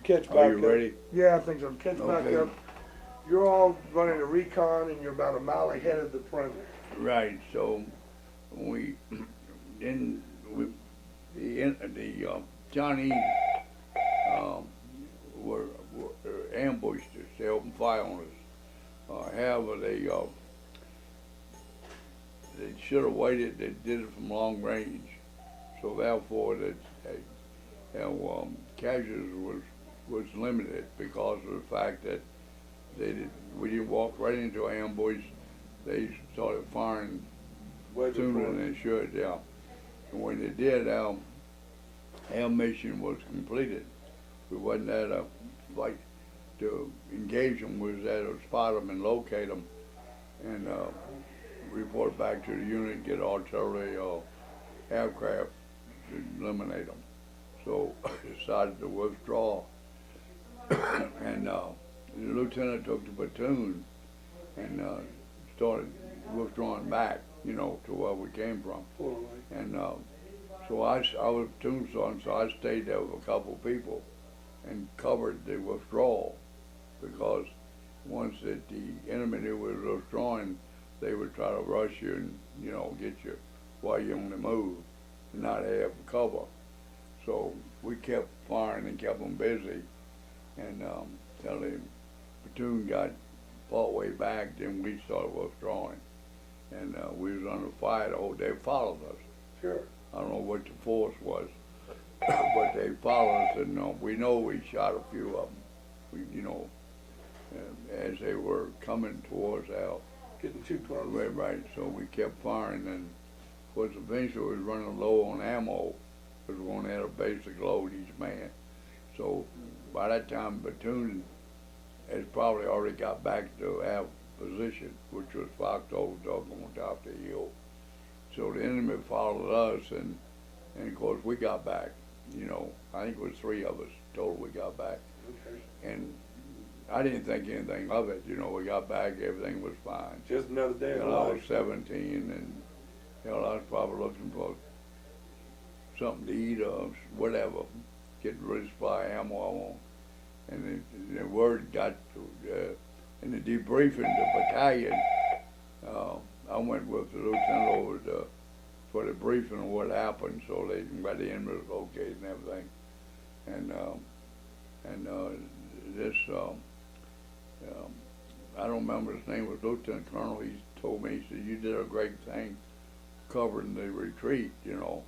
catch back Are you up. ready? Yeah, I think so. Catch back Okay. up. You're all running a recon, and you're about a mile ahead of the perimeter. Right, so we, then we, the Chinese, were ambushed us, they opened fire on us. However, they should have waited, they did it from long range, so therefore casualties was limited because of the fact that we didn't walk right into an ambush. They started firing sooner than they should, yeah. And when they did, our mission was completed. We wasn't at a fight to engage them, we was at to spot them and locate them and report back to the unit, get artillery or aircraft to eliminate them. So decided to withdraw. And the lieutenant took the platoon and started withdrawing back, you know, to where we came from. And so I was platoon sergeant, so I stayed there with a couple of people and covered the withdrawal, because once that the enemy knew we was withdrawing, they would try to rush you and, you know, get you while you're on the move and not have cover. So we kept firing and kept them busy, and till the platoon got part way back, then we started withdrawing. And we was under fire the whole day. They followed us. Sure. I don't know what the force was, but they followed us, and we know we shot a few of them. We, you know, as they were coming towards our. Getting too close. Right, so we kept firing, and of course eventually we was running low on ammo, because we only had a basic load each man. So by that time, the platoon had probably already got back to our position, which was Fox Old Dog on top of the hill. So the enemy followed us, and of course we got back. You know, I think it was 3 of us total we got back. Okay. And I didn't think anything of it. You know, we got back, everything was fine. Just another day of I life. was 17, and I was probably looking for something to eat or whatever, getting ready to supply ammo I want. And the word got to, in the debriefing, the battalion, I went with the lieutenant over for the briefing of what happened, so they by the end was located and everything. And this, I don't remember his name, was Lieutenant Colonel. He told me, he said, "You did a great thing covering the retreat, you know,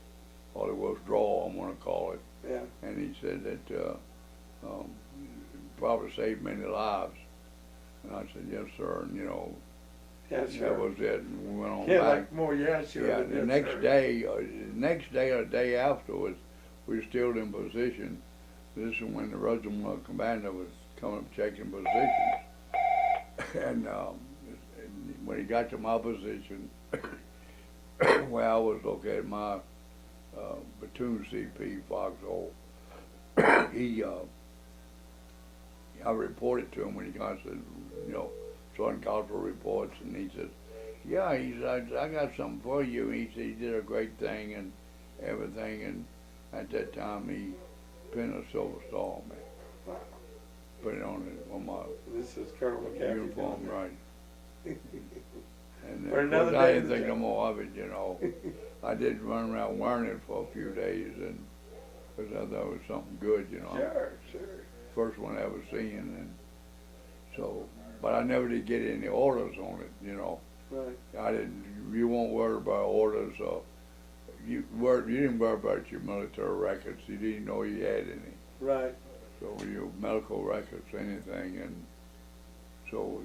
or the withdrawal, I'm going to call it." Yeah. And he said that probably saved many lives. And I said, "Yes, sir." And, you know, Yeah, sure. that was it. And we went on Yeah, back. like more, yeah, sure. Yeah, than the yes, next sir. day, or the day afterwards, we were still in position. This is when the regiment commander was coming up checking positions. And when he got to my position, where I was located, my platoon CP, Foxhole, I reported to him when he got, said, you know, Sergeant Cottrell reports, and he said, "Yeah," he said, I got something for you." He said, "You did a great thing and everything," and at that time he pinned a silver star on me. Wow. Put it on my This is Colonel McCaffrey. uniform, right. And For of another course, I day didn't of the think no job. more of it, you know. I did run around wearing it for a few days, and because I thought it was something good, you know. Sure, sure. First one I ever seen, and so, but I never did get any orders on it, you know. Right. I didn't. You won't worry about orders, or you didn't worry about your military records. You didn't know you had any. Right. So your medical records, anything, and so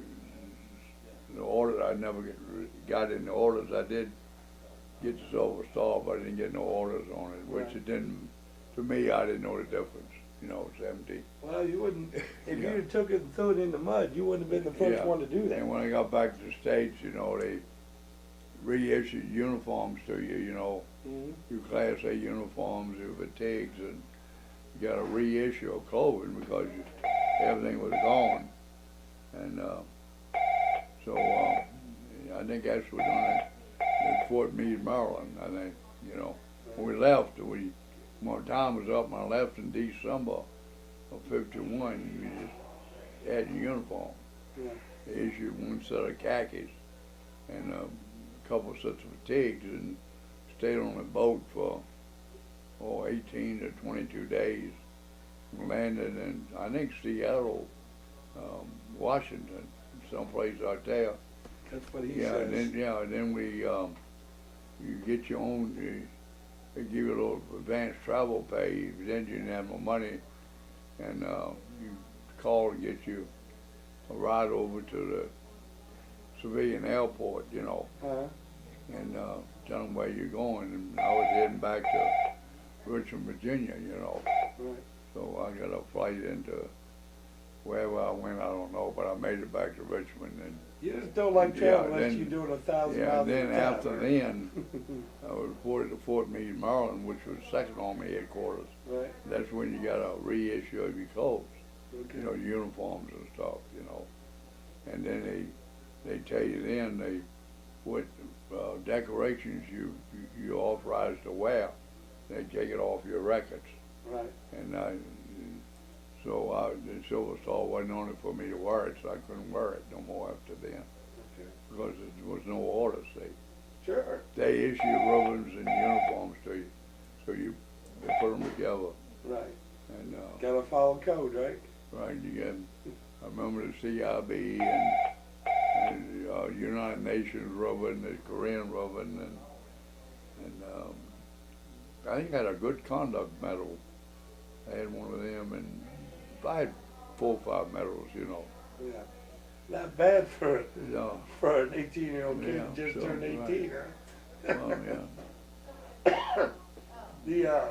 the order I never got any orders. I did get the Silver Star, but I didn't get no orders on it, which Right. it didn't. To me, I didn't know the difference. You know, it's empty. Well, you wouldn't, if Yeah. you'd have took it and threw it in the mud, you wouldn't have been the first Yeah. one to do that. And when I got back to the States, you know, they reissued uniforms to you, you know, Mm-hmm. your Class A uniforms, your fatigues, and you got a reissue of clothing because everything was gone. And so I think that's what done it at Fort Meade, Maryland. I think, you know, when we left, when time was up and I left in December, or 51, you just add your uniform. Yeah. They issued one set of khakis and a couple sets of fatigues, and stayed on the boat for 18 to 22 days. Landed in, I think, Seattle, Washington, someplace out there. That's what he Yeah, says. and then we, you get your own, they give you a little advanced travel pay, then you didn't have no money, and you call and get you a ride over to the civilian airport, you know, Uh-huh. and tell them where you're going. And I was heading back to Richmond, Virginia, you know. Right. So I got a flight into wherever I went, I don't know, but I made it back to Richmond. And You just don't like Yeah, travel unless then- you're doing 1,000 yeah, miles and then at a time, after right? then, I was reported to Fort Meade, Maryland, which was Second Army headquarters. Right. That's when you got a reissue of your clothes, Okay. you know, uniforms and stuff, you know. And then they tell you then what decorations you authorized to wear. They take it off your records. Right. And so the Silver Star wasn't on it for me to wear it, so I couldn't wear it no more after then, Okay. because there was no order, see. Sure. They issue ribbons and uniforms to you, so they put them together. Right. And Gotta follow code, right? right, you get, I remember the CIB and United Nations ribbon, the Korean ribbon, and I think I had a good conduct medal. I had one of them, and I had 4 or 5 medals, you know. Yeah. Not bad for Yeah, an 18-year-old kid Yeah, who just sure, turned 18, huh? well, yeah.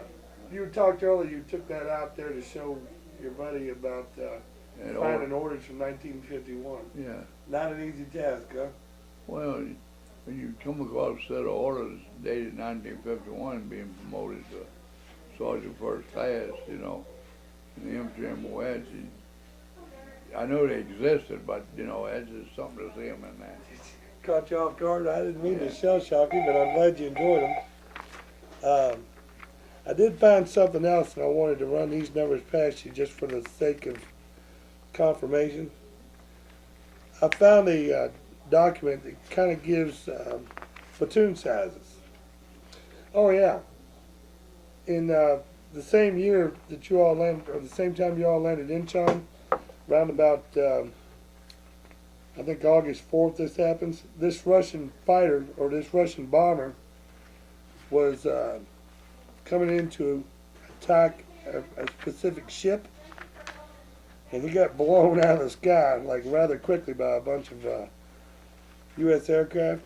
You talked earlier, you took that out there to show your buddy about And finding orders from 1951. Yeah. Not an easy task, huh? Well, when you come across a set of orders dated 1951 being promoted to Sergeant First Class, you know, in the infantry MOS, I know they existed, but, you know, that's just something to see them in that. Caught you off guard. I didn't mean to Yeah. shell shock you, but I'm glad you enjoyed them. I did find something else, and I wanted to run these numbers past you just for the sake of confirmation. I found a document that kind of gives platoon sizes. Oh yeah. In the same year that you all landed, or the same time you all landed in Incheon, around about I think August 4th this happens. This Russian fighter, or this Russian bomber, was coming in to attack a specific ship, and he got blown out of the sky like rather quickly by a bunch of U.S. aircraft.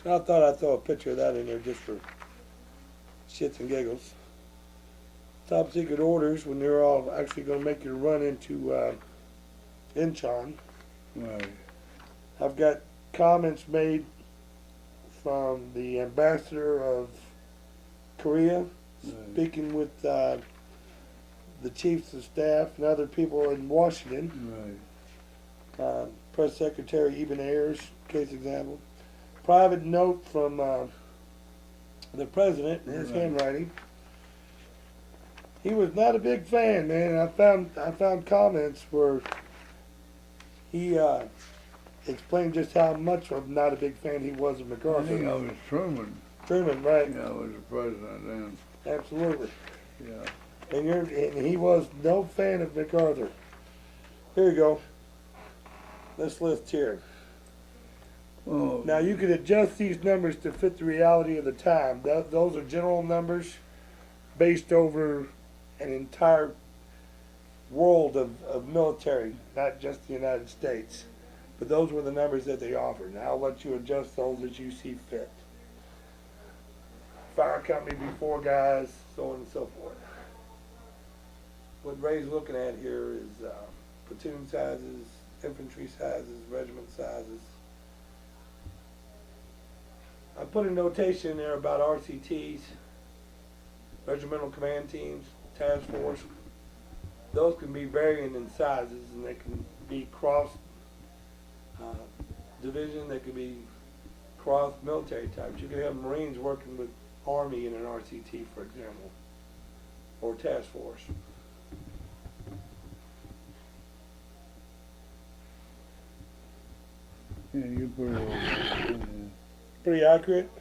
So I thought I'd throw a picture of that in there just for shits and giggles. Top secret orders when they're all actually going to make your run into Incheon. Right. I've got comments made from the ambassador of Korea, speaking with the chiefs of staff and other people in Washington. Right. Press Secretary Eben Ayers, case example. Private note from the president in his Right. handwriting. He was not a big fan, man. I found comments where he explained just how much of not a big fan he was of I think MacArthur. I was Truman. Truman, right? Yeah, I was the president then. Absolutely. Yeah. And he was no fan of MacArthur. Here you go. This list here. Well, Now you can adjust these numbers to fit the reality of the time. Those are general numbers based over an entire world of military, not just the United States. But those were the numbers that they offered. Now I'll let you adjust those as you see fit. Fire company before guys, so on and so forth. What Ray's looking at here is platoon sizes, infantry sizes, regiment sizes. I put a notation in there about RCTs, regimental command teams, task force. Those can be varying in sizes, and they can be cross division, they could be cross military types. You could have Marines working with Army in an RCT, for example, or task force. Yeah, you're pretty well. Pretty accurate.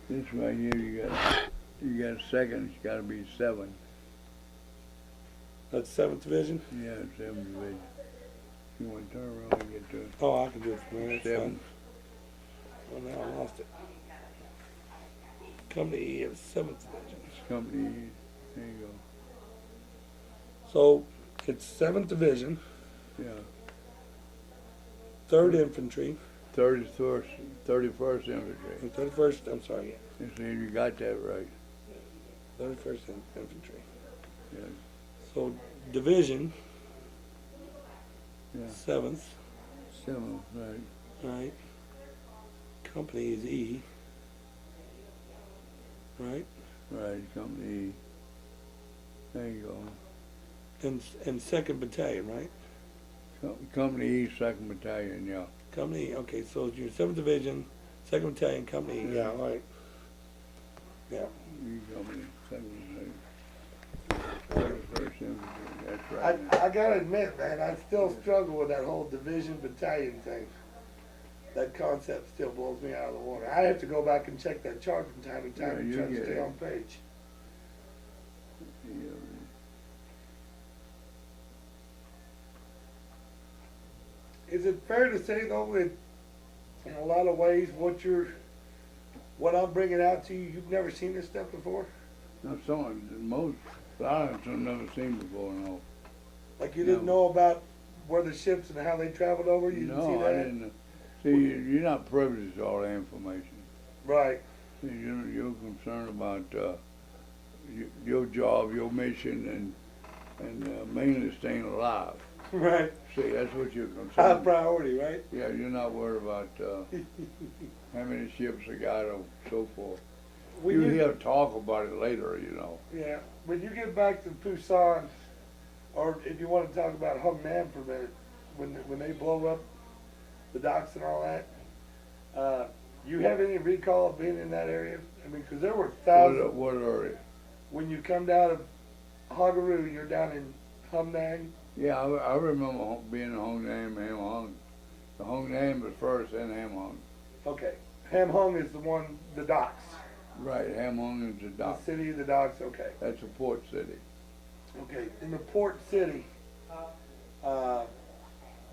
This right here, you got second, it's gotta be 7. That's 7th Division. Yeah, 7th division. You wanna turn around and get to Oh, I can do it from there. That's 7. fine. Oh, now I lost it. Company E of 7th Division. Company E. There you go. So it's 7th Division, Yeah. 3rd Infantry, 31st infantry. and 31st. I'm sorry, yeah, You see, you got that right. 31st Infantry. Yeah. So division, Yeah. 7th, 7th, right. right? Company is E, right? Right, company E. There you go. And 2nd Battalion, right? Company E, 2nd Battalion, yeah. Company E. Okay, so it's your 7th Division, 2nd Battalion, Company E. Yeah, all right. Yeah. E company, 2nd Battalion. 31st infantry, that's right. I gotta admit, man, I still struggle with that whole division battalion thing. That concept still blows me out of the water. I have to go back and check that chart from time to time Yeah, and you try to get stay it. on page. Yeah. Is it fair to say though that in a lot of ways what I'm bringing out to you, you've never seen this stuff before? Now, a lot of them I've never seen before, no. Like you didn't No. know about where the ships and how they traveled over? You didn't see No, that? I didn't. See, you're not privileged to all that information. Right. See, you're concerned about your job, your mission, and mainly staying alive. Right. See, that's what you're concerned High about. priority, right? Yeah, you're not worried about how many ships they got or so forth. When You hear talk about it later, you know. Yeah, when you get back to Pusan, or if you want to talk about Hung Nam for a minute, when they blow up the docks and all that, you have any recall of being in that area? I mean, because there were thousands. What are it? When you come down of Hagaru, you're down in Hung Nam. Yeah, I remember being in Hong Nam, Ham Hung. The Hong Nam was first, then Ham Hung. Okay, Ham Hung is the one, the docks. Right, Ham Hung is the dock. The city of the docks. Okay. That's a port city. Okay, in the port city, what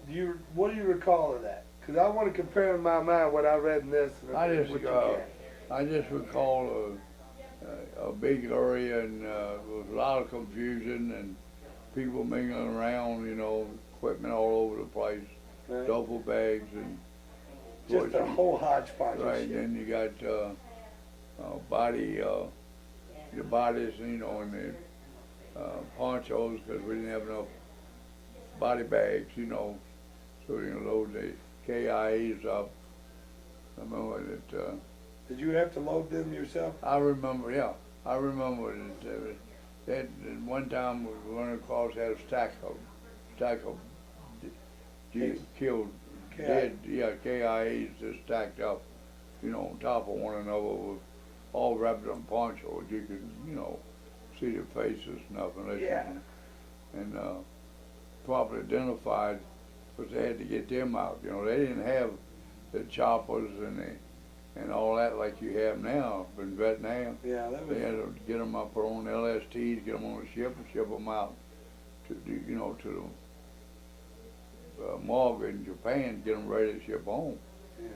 do you recall of that? Because I want to compare in my mind what I read in this. And I what just, you can. I just recall a big area and there was a lot of confusion and people mingling around, you know, equipment all over the place, Right. duffel bags and. Just a whole hodgepodge of Right, shit. then you got the bodies, you know, and the ponchos because we didn't have enough body bags, you know, so we can load the KIAs up. I remember that. Did you have to load them yourself? I remember, yeah, I remember that one time we went across, had a stack of killed, dead, yeah, KIAs just stacked up, you know, on top of one another with all wrapped in ponchos. You could, you know, see their faces and nothing. Yeah. And properly identified, because they had to get them out. You know, they didn't have the choppers and all that like you have now in Vietnam. Yeah, that was. They had to get them up, put on LSTs, get them on a ship and ship them out to, you know, to the morgue in Japan, get them ready to ship home. Yeah.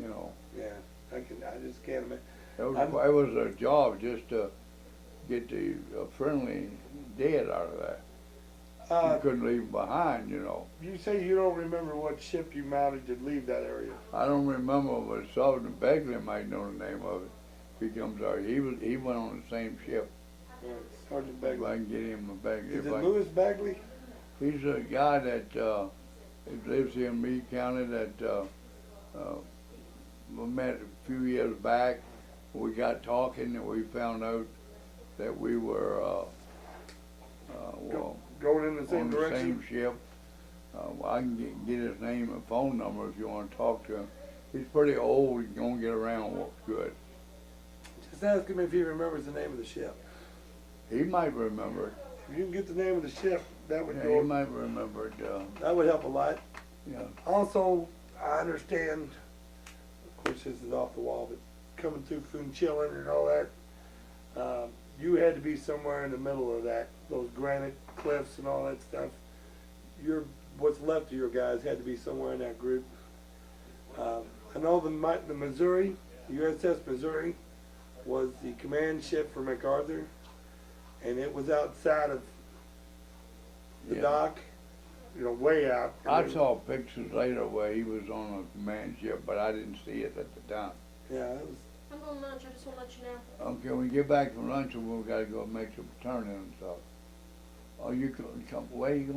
You know, Yeah, I just can't imagine. it was a job just to get the friendly dead out of that. You couldn't leave them behind, you know. You say you don't remember what ship you mounted to leave that area. I don't remember, but Sergeant Begley might know the name of it. If he comes out, he went on the same ship. Right, Sergeant If I Bagley. can get him a Begley. Is it Louis Bagley? He's a guy that lives here in Meade County that we met a few years back. We got talking and we found out that we were well, Going in the same on the direction? same ship. Well, I can get his name and phone number if you want to talk to him. He's pretty old. He don't get around good. Just ask him if he remembers the name of the ship. He might remember it. If you can get the name of the ship, that would Yeah, go. he might remember it. That would help a lot. Yeah. Also, I understand, of course this is off the wall, but coming through Funchillen and all that, you had to be somewhere in the middle of that, those granite cliffs and all that stuff. What's left of your guys had to be somewhere in that group. I know the Missouri, USS Missouri, was the command ship for MacArthur, and it was outside of the dock, way out. I saw pictures later where he was on a command ship, but I didn't see it at the time. Yeah, it was. I'm going to lunch. I just want to let you know. Okay, when we get back from lunch, we've got to go make some turning and stuff. Oh, you come, where you going?